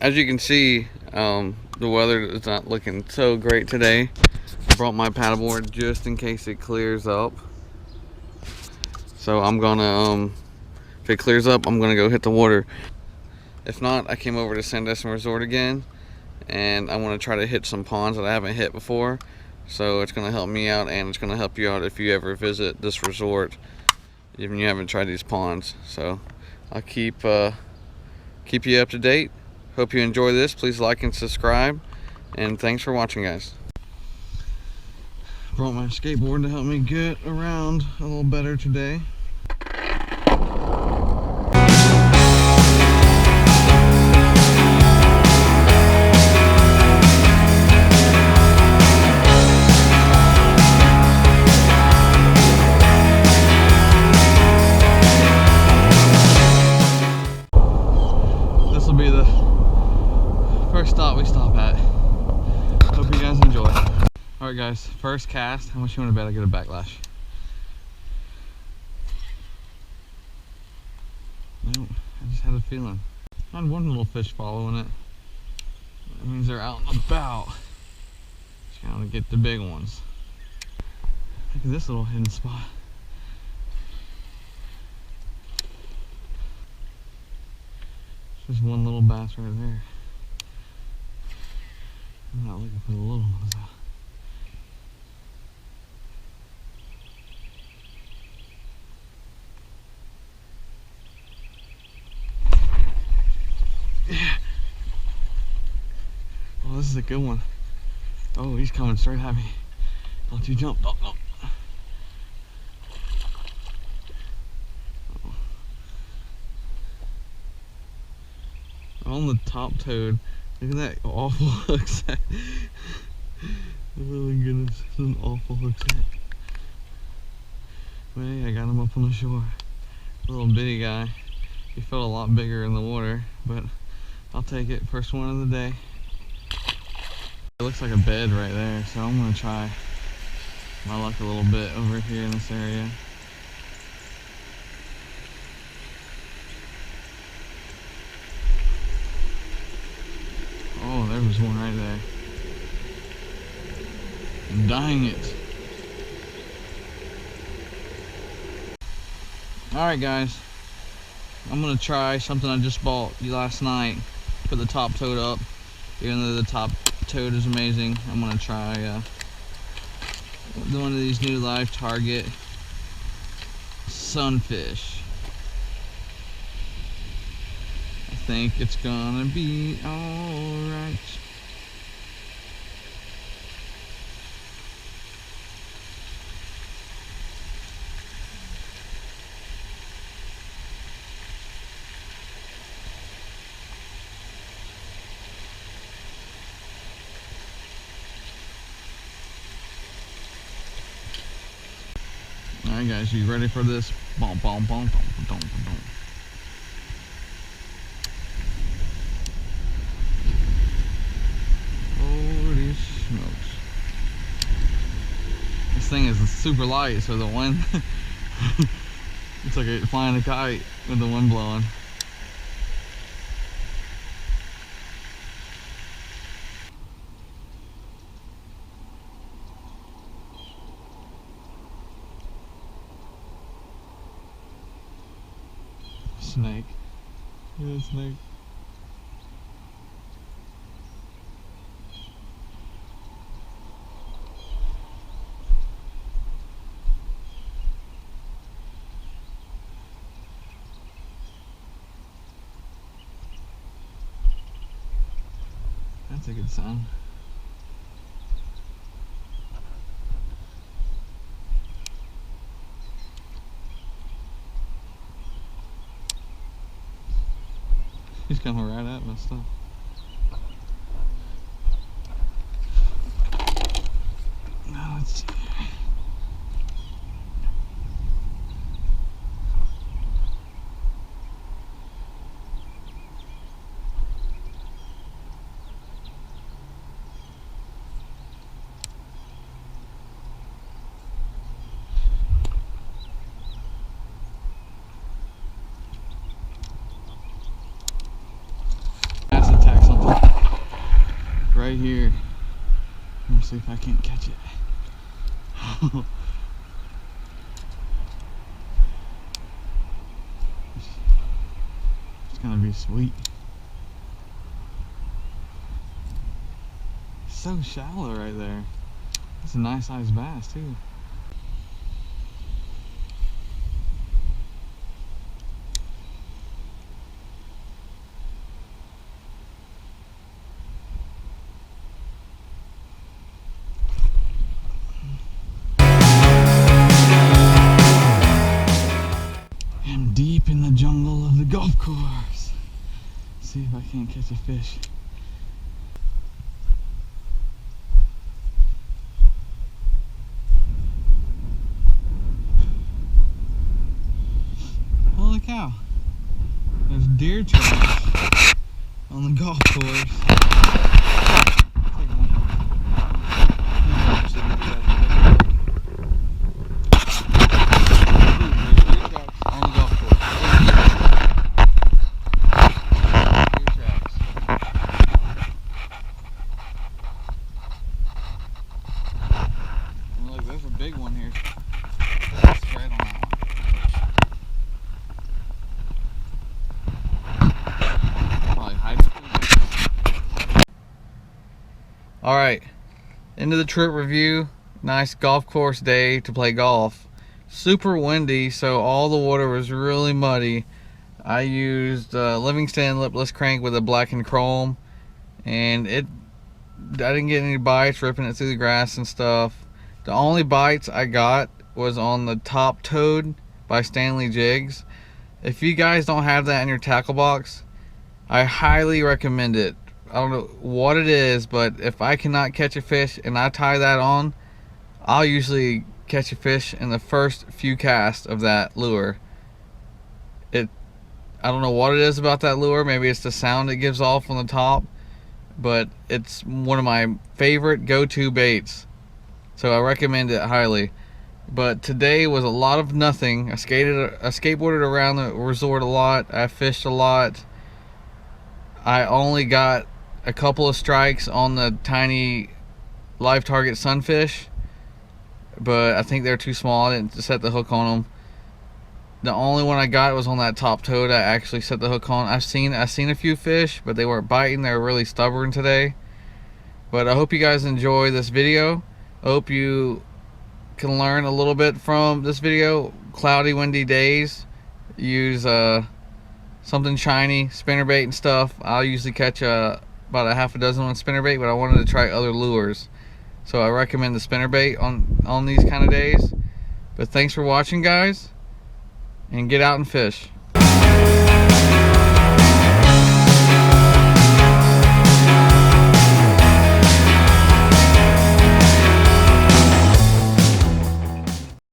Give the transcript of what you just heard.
as you can see, the weather is not looking so great today. I brought my paddleboard just in case it clears up. So I'm gonna, if it clears up, I'm gonna go hit the water. If not, I came over to Sandestin Resort again, and I want to try to hit some ponds that I haven't hit before. So it's gonna help me out, and it's gonna help you out if you ever visit this resort, even if you haven't tried these ponds. So I'll keep you up to date. Hope you enjoy this. Please like and subscribe, and thanks for watching, guys. Brought my skateboard to help me get around a little better today. This will be the first stop we stop at. Hope you guys enjoy. Alright guys, first cast. How much you want to bet I get a backlash? Nope, I just had a feeling. I had one little fish following it. That means they're out and about. Just gotta get the big ones. Look at this little hidden spot. There's one little bass right there. I'm not looking for the little ones though. Yeah. Oh, this is a good one. Oh, he's coming straight at me. Don't you jump. Oh, no. On the top toad. Look at that awful hook set. Oh my goodness, this is an awful hook set. But hey, I got him up on the shore. A little bitty guy. He felt a lot bigger in the water, but I'll take it. First one of the day. It looks like a bed right there, so I'm gonna try my luck a little bit over here in this area. Oh, there was one right there. Dang it. Alright guys, I'm gonna try something I just bought last night. Put the top toad up. Even though the top toad is amazing, I'm gonna try one of these new live target sunfish. I think it's gonna be alright. Alright guys, you ready for this? Boom, boom, boom, boom, boom, boom. Holy smokes. This thing is super light, so the wind, it's like flying a kite with the wind blowing. Snake. Look at that snake. That's a good sign. He's coming right at my stuff. Now let's see. see if I can't catch it. It's gonna be sweet. It's so shallow right there. That's a nice sized bass too. I'm deep in the jungle of the golf course. See if I can't catch a fish. Holy cow, there's deer tracks on the golf course. Look, there's a big one here. Spread on that one. Alright, into the trip review. Nice golf course day to play golf. Super windy, so all the water was really muddy. I used Livingston lipless crank with a blackened chrome, and I didn't get any bites ripping it through the grass and stuff. The only bites I got was on the top toad by Stanley Jigs. If you guys don't have that in your tackle box, I highly recommend it. I don't know what it is, but if I cannot catch a fish and I tie that on, I'll usually catch a fish in the first few casts of that lure. I don't know what it is about that lure. Maybe it's the sound it gives off on the top, but it's one of my favorite go-to baits, so I recommend it highly. But today was a lot of nothing. I skateboarded around the resort a lot. I fished a lot. I only got a couple of strikes on the tiny live target sunfish, but I think they're too small. I didn't set the hook on them. The only one I got was on that top toad. I actually set the hook on. I've seen a few fish, but they weren't biting. They were really stubborn today. But I hope you guys enjoy this video. I hope you can learn a little bit from this video. Cloudy, windy days. Use something shiny, spinnerbait and stuff. I'll usually catch about a half a dozen on spinnerbait, but I wanted to try other lures, so I recommend the spinnerbait on these kind of days. But thanks for watching, guys, and get out and fish.